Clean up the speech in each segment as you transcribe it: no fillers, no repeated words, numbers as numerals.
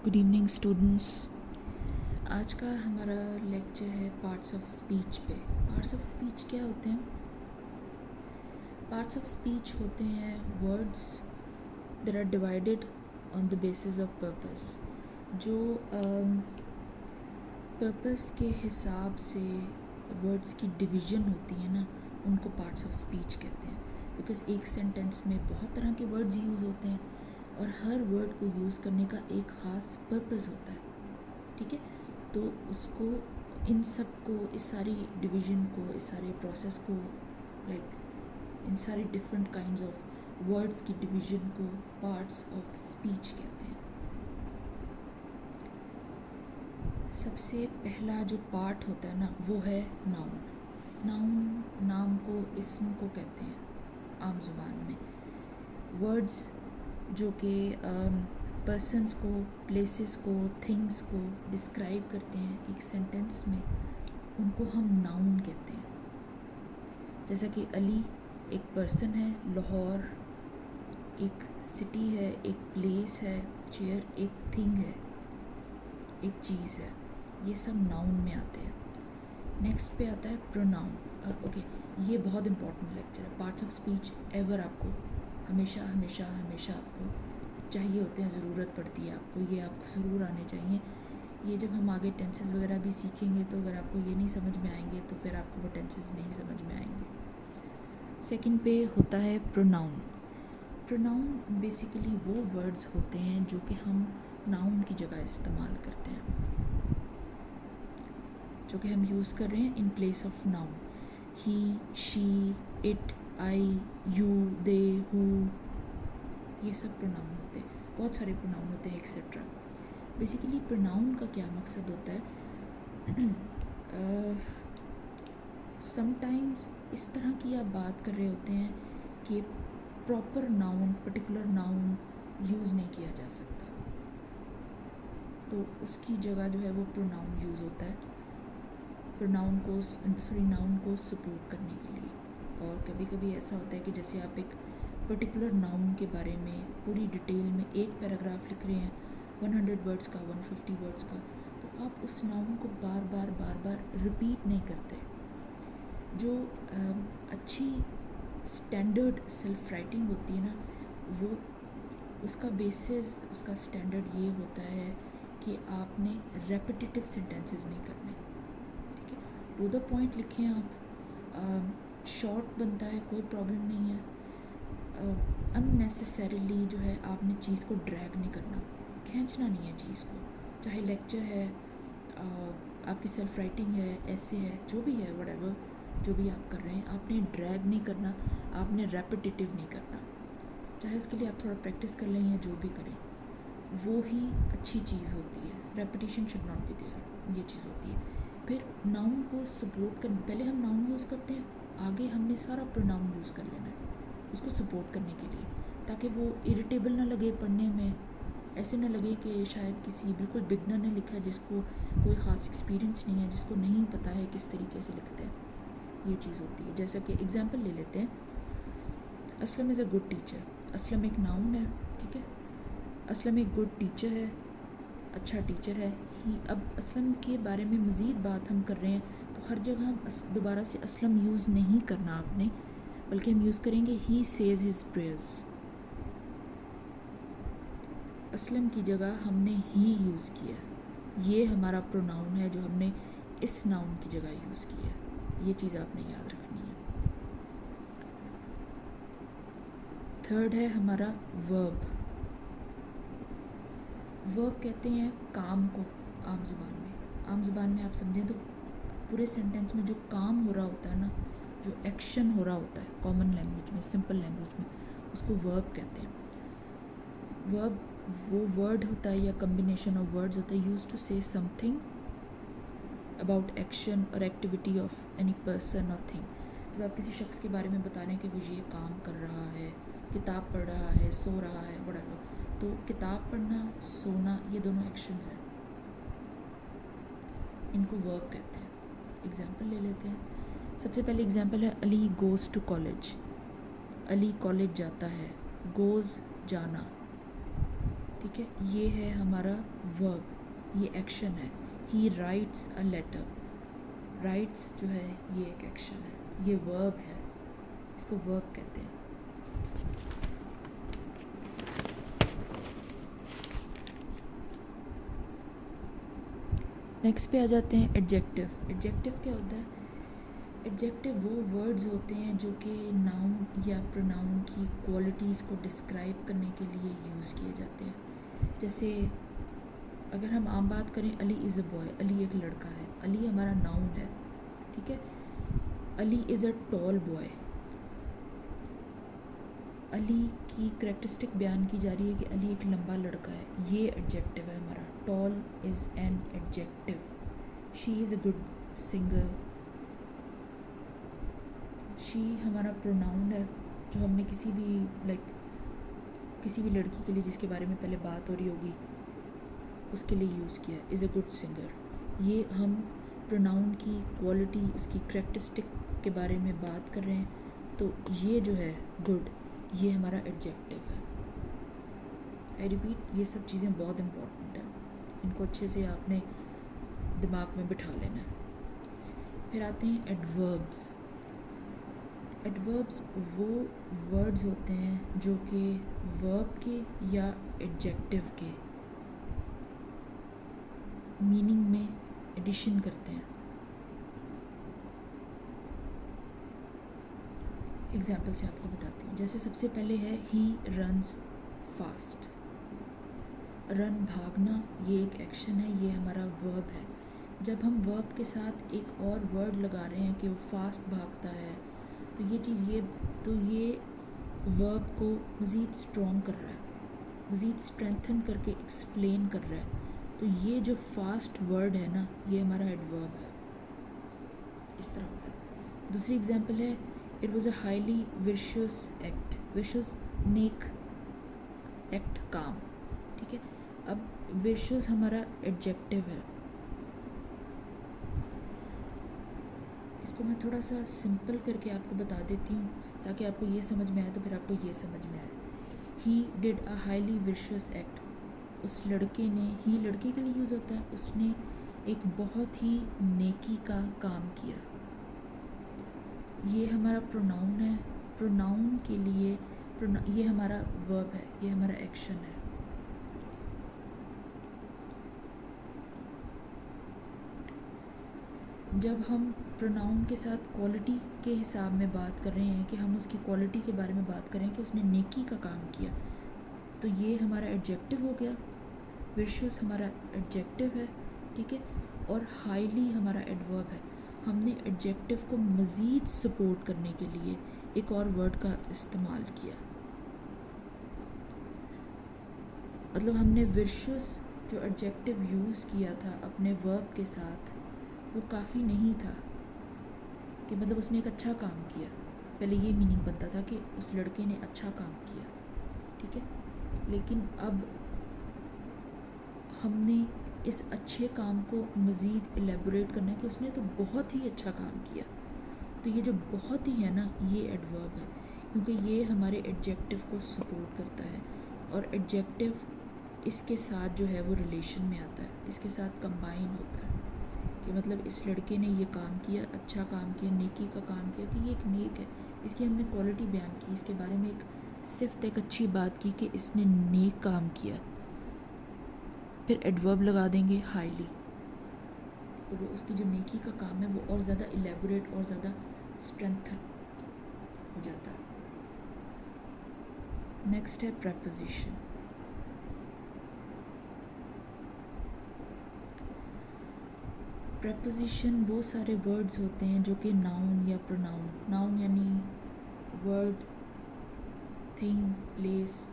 Good evening students. آج کا ہمارا لیکچر ہے پارٹس آف اسپیچ پہ. پارٹس آف اسپیچ کیا ہوتے ہیں؟ پارٹس آف اسپیچ ہوتے ہیں words that are divided on the basis of purpose. جو پرپس کے حساب سے ورڈس کی ڈویژن ہوتی ہے نا، ان کو پارٹس آف اسپیچ کہتے ہیں. بیکاز ایک سینٹینس میں بہت طرح کے ورڈز یوز ہوتے ہیں اور ہر ورڈ کو یوز کرنے کا ایک خاص پرپز ہوتا ہے. ٹھیک ہے، تو اس کو ان سب کو، اس ساری ڈویژن کو، اس سارے پروسیس کو، لائک ان ساری ڈفرینٹ کائنڈز آف ورڈس کی ڈویژن کو پارٹس آف اسپیچ کہتے ہیں. سب سے پہلا جو پارٹ ہوتا ہے نا، وہ ہے ناؤن. ناؤن نام کو، اسم کو کہتے ہیں عام زبان میں. ورڈز جو کہ پرسنس کو، پلیسز کو، تھنگس کو ڈسکرائب کرتے ہیں ایک سینٹینس میں، ان کو ہم ناؤن کہتے ہیں. جیسا کہ علی ایک پرسن ہے، لاہور ایک سٹی ہے، ایک پلیس ہے، چیئر ایک تھنگ ہے، ایک چیز ہے. یہ سب ناؤن میں آتے ہیں. نیکسٹ پہ آتا ہے پروناؤن. اوکے، یہ بہت امپورٹنٹ لیکچر ہے. پارٹس آف اسپیچ ایور آپ کو ہمیشہ ہمیشہ ہمیشہ آپ کو چاہیے ہوتے ہیں، ضرورت پڑتی ہے آپ کو، یہ آپ کو ضرور آنے چاہیے. یہ جب ہم آگے ٹینسز وغیرہ بھی سیکھیں گے تو اگر آپ کو یہ نہیں سمجھ میں آئیں گے تو پھر آپ کو وہ ٹینسز نہیں سمجھ میں آئیں گے. سیکنڈ پہ ہوتا ہے پروناؤن. پروناؤن بیسیکلی وہ ورڈز ہوتے ہیں جو کہ ہم ناؤن کی جگہ استعمال کرتے ہیں، جو کہ ہم یوز کر رہے ہیں in place of noun. He, she, it, I, you, they, who, یہ سب پروناؤن ہوتے ہیں. بہت سارے پروناؤن ہوتے ہیں ایکسیٹرا. بیسیکلی پروناؤن کا کیا مقصد ہوتا ہے؟ سم ٹائمز اس طرح کی آپ بات کر رہے ہوتے ہیں کہ proper noun, particular noun use نہیں کیا جا سکتا، تو اس کی جگہ جو ہے وہ پروناؤن یوز ہوتا ہے. پروناؤن کو ناؤن کو سپورٹ کرنے کے لیے. اور کبھی کبھی ایسا ہوتا ہے کہ جیسے آپ ایک پرٹیکولر ناؤن کے بارے میں پوری ڈیٹیل میں ایک پیراگراف لکھ رہے ہیں 100 ورڈز کا، 150 ورڈز کا، تو آپ اس ناؤن کو بار بار بار بار ریپیٹ نہیں کرتے. جو اچھی اسٹینڈرڈ سیلف رائٹنگ ہوتی ہے نا، وہ اس کا بیسس، اس کا اسٹینڈرڈ یہ ہوتا ہے کہ آپ نے ریپیٹیٹیو سینٹینسز نہیں کرنے. ٹھیک ہے، ٹو دا پوائنٹ لکھیں آپ. شارٹ بنتا ہے، کوئی پرابلم نہیں ہے. ان نیسیسریلی جو ہے آپ نے چیز کو ڈریگ نہیں کرنا، کھینچنا نہیں ہے چیز کو. چاہے لیکچر ہے، آپ کی سیلف رائٹنگ ہے، ایسے ہے، جو بھی ہے، وٹ ایور جو بھی آپ کر رہے ہیں، آپ نے ڈریگ نہیں کرنا، آپ نے ریپیٹیٹیو نہیں کرنا. چاہے اس کے لیے آپ تھوڑا پریکٹس کر لیں یا جو بھی کریں، وہ ہی اچھی چیز ہوتی ہے. Repetition should not be there, یہ چیز ہوتی ہے. پھر ناؤن کو سپورٹ کرنے، پہلے ہم ناؤن یوز کرتے ہیں، آگے ہم نے سارا پروناؤن یوز کر لینا ہے اس کو سپورٹ کرنے کے لیے، تاکہ وہ اریٹیبل نہ لگے پڑھنے میں. ایسے نہ لگے کہ شاید کسی بالکل بگنر نے لکھا ہے، جس کو کوئی خاص ایکسپیرینس نہیں ہے، جس کو نہیں پتہ ہے کس طریقے سے لکھتے ہیں. یہ چیز ہوتی ہے. جیسا کہ اگزامپل لے لیتے ہیں، اسلم از اے گڈ ٹیچر. اسلم ایک ناؤن ہے، ٹھیک ہے. اسلم ایک گڈ ٹیچر ہے، اچھا ٹیچر ہے. اب اسلم کے بارے میں مزید بات ہم کر رہے ہیں تو ہر جگہ ہم دوبارہ سے اسلم یوز نہیں کرنا آپ نے، بلکہ ہم یوز کریں گے ہی سیز ہز پریئرز. اسلم کی جگہ ہم نے ہی یوز کیا. یہ ہمارا پروناؤن ہے جو ہم نے اس ناؤن کی جگہ یوز کیا. یہ چیز آپ نے یاد رکھنی ہے. تھرڈ ہے ہمارا ورب. ورب کہتے ہیں کام کو عام زبان میں. عام زبان میں آپ سمجھیں تو پورے سینٹینس میں جو کام ہو رہا ہوتا ہے نا، جو ایکشن ہو رہا ہوتا ہے، کامن لینگویج میں، سمپل لینگویج میں، اس کو ورب کہتے ہیں. ورب وہ ورڈ ہوتا ہے یا کمبینیشن آف ورڈز ہوتا ہے یوز ٹو سے سم تھنگ اباؤٹ ایکشن اور ایکٹیویٹی آف اینی پرسن اور تھنگ. جب آپ کسی شخص کے بارے میں بتا رہے ہیں کہ وہ یہ کام کر رہا ہے، کتاب پڑھ رہا ہے، سو رہا ہے، whatever، تو کتاب پڑھنا، سونا، یہ دونوں ایکشنز ہیں، ان کو ورب کہتے ہیں. ایگزامپل لے لیتے ہیں. سب سے پہلے ایگزامپل ہے Ali goes to college. Ali college جاتا ہے. گوز جانا، ٹھیک ہے. یہ ہے ہمارا ورب، یہ ایکشن ہے. He writes a letter. Writes جو ہے یہ ایک ایکشن ہے، یہ ورب ہے، اس کو ورب کہتے ہیں. نیکسٹ پہ آ جاتے ہیں ایڈجیکٹیو. ایڈجیکٹیو کیا ہوتا ہے؟ ایڈجیکٹیو وہ ورڈز ہوتے ہیں جو کہ ناؤن یا پروناؤن کی کوالٹیز کو ڈسکرائب کرنے کے لیے یوز کیے جاتے ہیں. جیسے اگر ہم عام بات کریں، علی از اے بوائے، علی ایک لڑکا ہے. علی ہمارا ناؤن ہے، ٹھیک ہے. علی از اے ٹال بوائے. علی کی کریکٹرسٹک بیان کی جا رہی ہے کہ علی ایک لمبا لڑکا ہے. یہ ایڈجیکٹیو ہے ہمارا. Tall is an adjective. She is a good singer. She ہمارا پروناؤن ہے جو ہم نے کسی بھی لڑکی کے لیے جس کے بارے میں پہلے بات ہو رہی ہوگی اس کے لیے یوز کیا ہے. از اے گڈ سنگر. یہ ہم پروناؤن کی کوالٹی، اس کی کریکٹرسٹک کے بارے میں بات کر رہے ہیں، تو یہ جو ہے گڈ، یہ ہمارا ایڈجیکٹیو ہے. آئی ریپیٹ، یہ سب چیزیں بہت امپورٹنٹ ہیں، ان کو اچھے سے آپ نے دماغ میں بٹھا لینا ہے. پھر آتے ہیں ایڈوربس. ایڈوربس وہ ورڈز ہوتے ہیں جو کہ ورب کے یا ایڈجیکٹیو کے میننگ میں ایڈیشن کرتے ہیں. ایگزامپل سے آپ کو بتاتی ہوں. جیسے سب سے پہلے ہے ہی رنز فاسٹ. رن بھاگنا، یہ ایک ایکشن ہے، یہ ہمارا ورب ہے. جب ہم ورب کے ساتھ ایک اور ورڈ لگا رہے ہیں کہ وہ فاسٹ بھاگتا ہے، تو یہ ورب کو مزید اسٹرانگ کر رہا ہے، مزید اسٹرینتھن کر کے ایکسپلین کر رہا ہے. تو یہ جو فاسٹ ورڈ ہے نا، یہ ہمارا ایڈورب ہے. اس طرح ہوتا ہے. دوسری ایگزامپل ہے it was a highly virtuous act. Virtuous نیک ایکٹ، کام، ٹھیک ہے. اب ورچوئس ہمارا ایڈجیکٹیو ہے. اس کو میں تھوڑا سا سمپل کر کے آپ کو بتا دیتی ہوں تاکہ آپ کو یہ سمجھ میں آئے، تو پھر آپ کو یہ سمجھ میں آئے. ہی ڈڈ اے ہائیلی ورچوئس ایکٹ. اس لڑکے نے، ہی لڑکے کے لیے یوز ہوتا ہے، اس نے ایک بہت ہی نیکی کا کام کیا. یہ ہمارا پروناؤن ہے. پروناؤن کے لیے یہ ہمارا ورب ہے، یہ ہمارا ایکشن ہے. جب ہم پروناؤن کے ساتھ کوالٹی کے حساب میں بات کر رہے ہیں کہ ہم اس کی کوالٹی کے بارے میں بات کریں کہ اس نے نیکی کا کام کیا، تو یہ ہمارا ایڈجیکٹیو ہو گیا. ورچوئس ہمارا ایڈجیکٹیو ہے، ٹھیک ہے. اور ہائیلی ہمارا ایڈورب ہے. ہم نے ایڈجیکٹیو کو مزید سپورٹ کرنے کے لیے ایک اور ورڈ کا استعمال کیا. مطلب ہم نے ورچوئس جو ایڈجیکٹیو یوز کیا تھا اپنے ورب کے ساتھ، وہ کافی نہیں تھا کہ مطلب اس نے ایک اچھا کام کیا. پہلے یہ میننگ بنتا تھا کہ اس لڑکے نے اچھا کام کیا، ٹھیک ہے. لیکن اب ہم نے اس اچھے کام کو مزید الیبوریٹ کرنا ہے کہ اس نے تو بہت ہی اچھا کام کیا. تو یہ جو بہت ہی ہے نا، یہ ایڈورب ہے، کیونکہ یہ ہمارے ایڈجیکٹیو کو سپورٹ کرتا ہے. اور ایڈجیکٹیو اس کے ساتھ جو ہے وہ ریلیشن میں آتا ہے، اس کے ساتھ کمبائن ہوتا ہے کہ مطلب اس لڑکے نے یہ کام کیا، اچھا کام کیا، نیکی کا کام کیا، کہ یہ ایک نیک ہے. اس کی ہم نے کوالٹی بیان کی، اس کے بارے میں ایک صفت، ایک اچھی بات کی کہ اس نے نیک کام کیا. پھر ایڈورب لگا دیں گے ہائیلی، تو وہ اس کی جو نیکی کا کام ہے وہ اور زیادہ الیبوریٹ اور زیادہ اسٹرینتھن ہو جاتا ہے. نیکسٹ ہے پریپوزیشن. پریپوزیشن وہ سارے ورڈز ہوتے ہیں جو کہ ناؤن یا پروناؤن، ناؤن یعنی ورڈ، تھنگ، پلیس،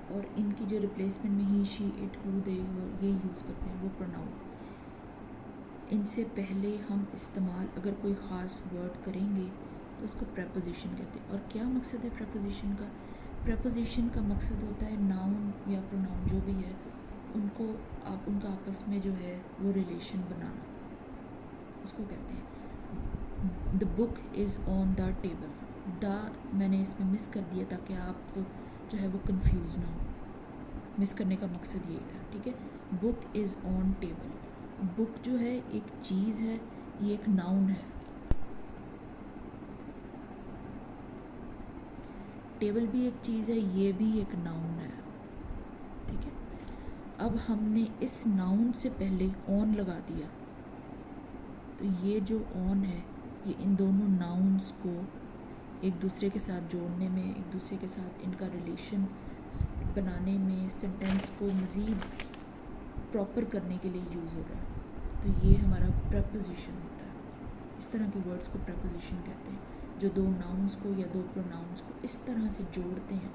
اور ان کی جو ریپلیسمنٹ میں ہی، شی، اٹ، ہو، دے، یہ یوز کرتے ہیں، وہ پروناؤن. ان سے پہلے ہم استعمال اگر کوئی خاص ورڈ کریں گے تو اس کو پریپوزیشن کہتے ہیں. اور کیا مقصد ہے پریپوزیشن کا؟ پریپوزیشن کا مقصد ہوتا ہے ناؤن یا پروناؤن جو بھی ہے، ان کا آپس میں جو ہے وہ ریلیشن بنانا، اس کو کہتے ہیں. دا بک از آن دا ٹیبل. دا میں نے اس میں مس کر دیا تاکہ آپ کو جو ہے وہ کنفیوز نہ ہو. مس کرنے کا مقصد یہی تھا. ٹھیک ہے. بک از آن ٹیبل. بک جو ہے ایک چیز ہے, یہ ایک ناؤن ہے. ٹیبل بھی ایک چیز ہے, یہ بھی ایک ناؤن ہے. ٹھیک ہے. اب ہم نے اس ناؤن سے پہلے آن لگا دیا, تو یہ جو آن ہے یہ ان دونوں ناؤنس کو ایک دوسرے کے ساتھ جوڑنے میں, ایک دوسرے کے ساتھ ان کا ریلیشن بنانے میں, سینٹینس کو مزید پراپر کرنے کے لیے یوز ہو رہا ہے. تو یہ ہمارا پریپوزیشن ہوتا ہے. اس طرح کے ورڈز کو پریپوزیشن کہتے ہیں, جو دو ناؤنس کو یا دو پروناؤنس کو اس طرح سے جوڑتے ہیں,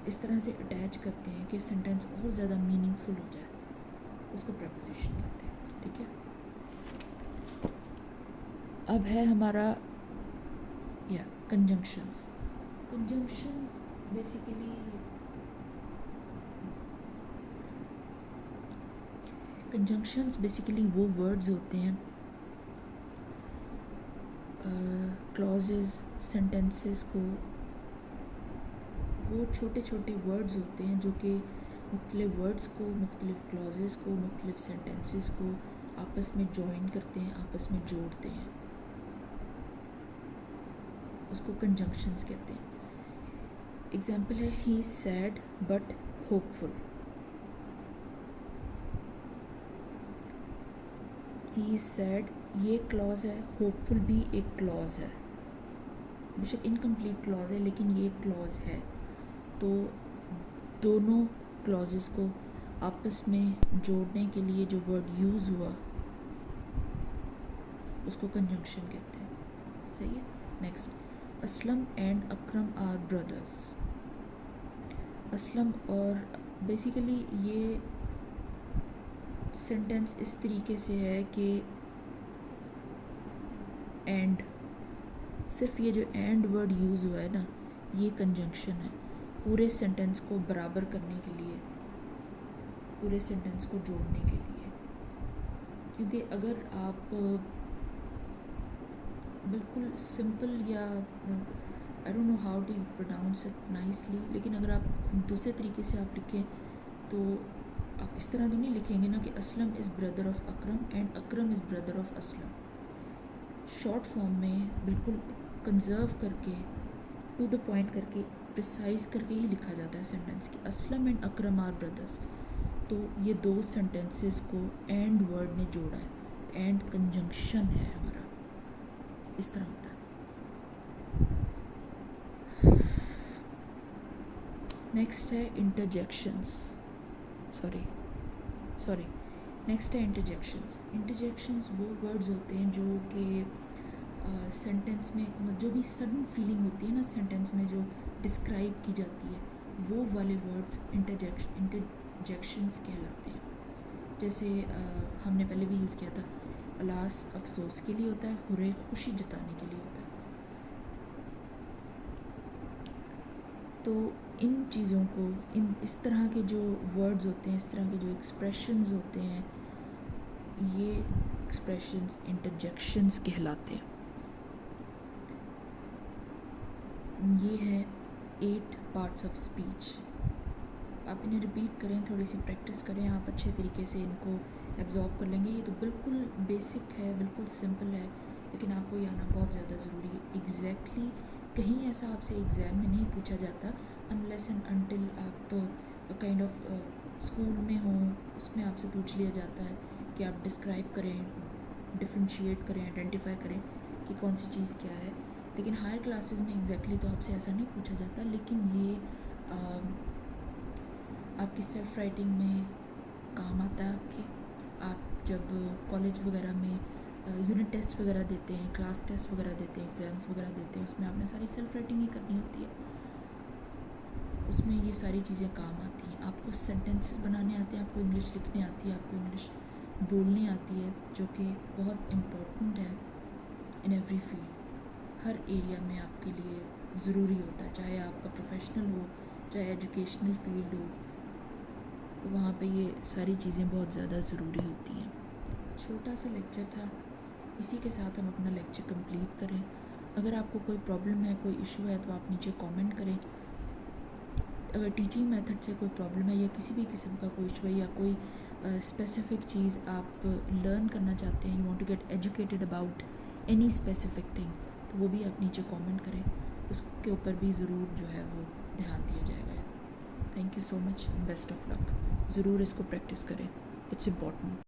اس طرح سے اٹیچ کرتے ہیں کہ سینٹینس اور زیادہ میننگ فل ہو جائے. اس کو پریپوزیشن کہتے ہیں. ٹھیک ہے. اب ہے ہمارا کنجنکشنز. کنجنکشنز بیسیکلی وہ ورڈز ہوتے ہیں, کلازز, سینٹینسز کو, وہ چھوٹے چھوٹے ورڈز ہوتے ہیں جو کہ مختلف ورڈز کو, مختلف کلازز کو, مختلف سینٹینسز کو آپس میں جوائن کرتے ہیں, آپس میں جوڑتے ہیں. اس کو کنجنکشنز کہتے ہیں. ایگزامپل ہے he is sad but hopeful. He is sad یہ کلاز ہے, ہوپ فل بھی ایک کلاز ہے, بے شک انکمپلیٹ کلاز ہے لیکن یہ کلاز ہے. تو دونوں کلازز کو آپس میں جوڑنے کے لیے جو ورڈ یوز ہوا اس کو کنجنکشن کہتے ہیں. صحیح ہے. Next, Aslam and Akram are brothers. Aslam اور بیسیکلی یہ سینٹینس اس طریقے سے ہے کہ اینڈ, صرف یہ جو اینڈ ورڈ یوز ہوا ہے نا, یہ کنجنکشن ہے پورے سینٹینس کو برابر کرنے کے لیے, پورے سینٹینس کو جوڑنے کے لیے. کیونکہ اگر آپ بالکل سمپل یا I don't know how to pronounce it nicely, لیکن اگر آپ دوسرے طریقے سے آپ لکھیں تو آپ اس طرح تو نہیں لکھیں گے نا کہ Aslam is brother of Akram and Akram is brother of Aslam. Short form میں بالکل کنزرو کر کے, ٹو دا پوائنٹ کر کے, پریسائز کر کے ہی لکھا جاتا ہے سینٹینس کی Aslam and Akram are brothers. تو یہ دو سینٹینسز کو اینڈ ورڈ نے جوڑا ہے, اینڈ کنجنکشن ہے ہمارا, اس طرح ہوتا ہے. نیکسٹ ہے انٹرجیکشنس. نیکسٹ ہے انٹرجیکشنس. انٹرجیکشنس وہ ورڈز ہوتے ہیں جو کہ سینٹینس میں جو بھی سڈن فیلنگ ہوتی ہے نا سینٹینس میں جو ڈسکرائب کی جاتی ہے, وہ والے ورڈز انٹرجیکشنس کہلاتے ہیں. جیسے ہم نے پہلے بھی یوز کیا تھا, الاس افسوس کے لیے ہوتا ہے, ہرے خوشی جتانے کے لیے ہوتا ہے. تو ان چیزوں کو, اس طرح کے جو ورڈز ہوتے ہیں, اس طرح کے جو ایکسپریشنز ہوتے ہیں, یہ ایکسپریشنز انٹرجیکشنز کہلاتے ہیں. یہ ہے 8 پارٹس آف اسپیچ. آپ انہیں ریپیٹ کریں, تھوڑی سی پریکٹس کریں, آپ اچھے طریقے سے ان کو ایبزارب کر لیں گے. یہ تو بالکل بیسک ہے, بالکل سمپل ہے, لیکن آپ کو یہ آنا بہت زیادہ ضروری ہے. ایگزیکٹلی کہیں ایسا آپ سے ایگزام میں نہیں پوچھا جاتا انلیس اینڈ انٹل آپ کائنڈ آف اسکول میں ہوں, اس میں آپ سے پوچھ لیا جاتا ہے کہ آپ ڈسکرائب کریں, ڈفرینشیٹ کریں, آئیڈینٹیفائی کریں کہ کون سی چیز کیا ہے. لیکن ہائر کلاسز میں ایگزیکٹلی تو آپ سے ایسا نہیں پوچھا جاتا, لیکن یہ آپ کی سیلف رائٹنگ میں کام آتا ہے. آپ جب کالج وغیرہ میں یونٹ ٹیسٹ وغیرہ دیتے ہیں, کلاس ٹیسٹ وغیرہ دیتے ہیں, ایگزامس وغیرہ دیتے ہیں, اس میں آپ نے ساری سیلف رائٹنگ ہی کرنی ہوتی ہے. اس میں یہ ساری چیزیں کام آتی ہیں. آپ کو سینٹینسز بنانے آتے ہیں, آپ کو انگلش لکھنے آتی ہے, آپ کو انگلش بولنے آتی ہے, جو کہ بہت امپورٹنٹ ہے in every field. Hare area میں آپ کے لیے ضروری ہوتا ہے, چاہے آپ کا پروفیشنل ہو, چاہے ایجوکیشنل فیلڈ ہو, تو وہاں پہ یہ ساری چیزیں بہت زیادہ ضروری ہوتی ہیں. چھوٹا سا لیکچر تھا, اسی کے ساتھ ہم اپنا لیکچر کمپلیٹ کریں. اگر آپ کو کوئی پرابلم ہے, کوئی ایشو ہے, تو آپ نیچے کامنٹ کریں. اگر ٹیچنگ میتھڈ سے کوئی پرابلم ہے یا کسی بھی قسم کا کوئی ایشو ہے یا کوئی اسپیسیفک چیز آپ لرن کرنا چاہتے ہیں، you want to get educated about any specific thing, تو وہ بھی آپ نیچے کامنٹ کریں، اس کے اوپر بھی ضرور جو ہے وہ دھیان دیا جائے گا۔ Thank you so much, best of luck, ضرور اس کو پریکٹس کریں، اٹس امپورٹنٹ۔